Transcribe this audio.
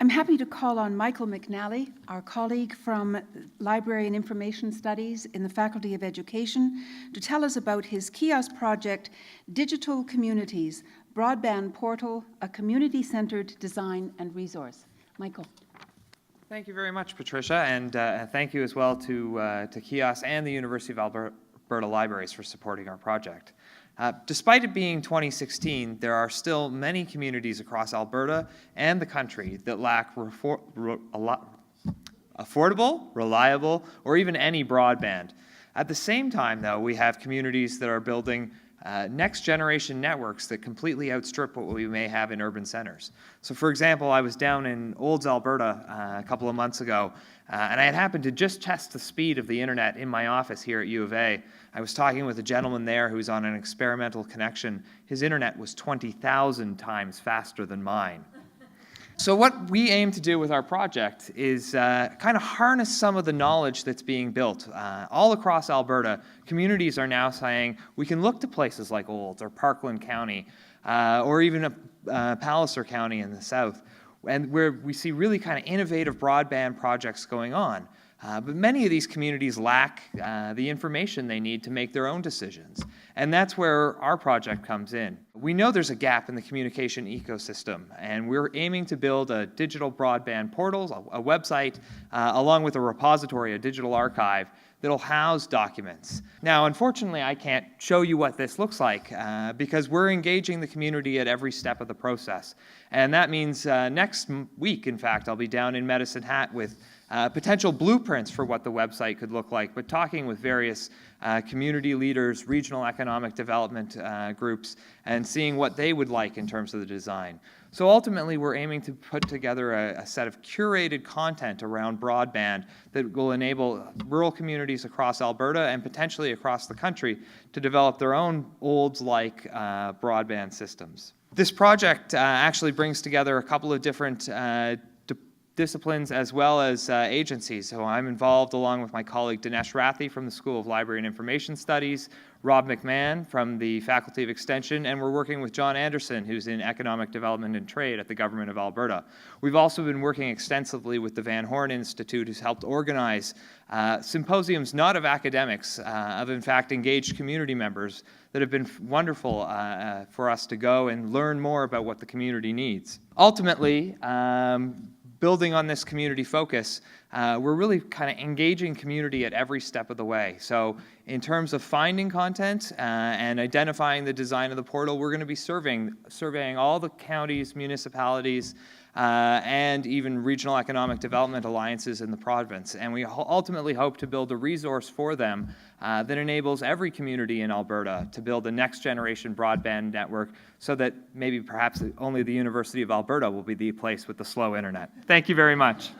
I'm happy to call on Michael McNally, our colleague from Library and Information Studies in the Faculty of Education, to tell us about his kiosk project, Digital Communities, Broadband Portal, a community-centered design and resource. Michael. Thank you very much, Patricia, and thank you as well to Kiosk and the University of Alberta Libraries for supporting our project. Despite it being 2016, there are still many communities across Alberta and the country that lack affordable, reliable, or even any broadband. At the same time, though, we have communities that are building next-generation networks that completely outstrip what we may have in urban centers. So, for example, I was down in Olds, Alberta a couple of months ago, and I had happened to just test the speed of the internet in my office here at U of A. I was talking with a gentleman there who's on an experimental connection. His internet was 20,000 times faster than mine. So what we aim to do with our project is kind of harness some of the knowledge that's being built. All across Alberta, communities are now saying we can look to places like Olds or Parkland County or even Palliser County in the south, and where we see really kind of innovative broadband projects going on. But many of these communities lack the information they need to make their own decisions. And that's where our project comes in. We know there's a gap in the communication ecosystem, and we're aiming to build a digital broadband portal, a website, along with a repository, a digital archive, that'll house documents. Now, unfortunately, I can't show you what this looks like because we're engaging the community at every step of the process. And that means next week, in fact, I'll be down in Medicine Hat with potential blueprints for what the website could look like, but talking with various community leaders, regional economic development groups, and seeing what they would like in terms of the design. So ultimately, we're aiming to put together a set of curated content around broadband that will enable rural communities across Alberta and potentially across the country to develop their own Olds-like broadband systems. This project actually brings together a couple of different disciplines as well as agencies. So I'm involved along with my colleague Dinesh Rathi from the School of Library and Information Studies, Rob McMahon from the Faculty of Extension, and we're working with John Anderson, who's in Economic Development and Trade at the Government of Alberta. We've also been working extensively with the Van Horn Institute, who's helped organize symposiums not of academics, of in fact engaged community members that have been wonderful for us to go and learn more about what the community needs. Ultimately, building on this community focus, we're really kind of engaging community at every step of the way. So in terms of finding content and identifying the design of the portal, we're going to be surveying all the counties, municipalities, and even regional economic development alliances in the province. And we ultimately hope to build a resource for them that enables every community in Alberta to build a next generation broadband network so that maybe perhaps only the University of Alberta will be the place with the slow internet. Thank you very much.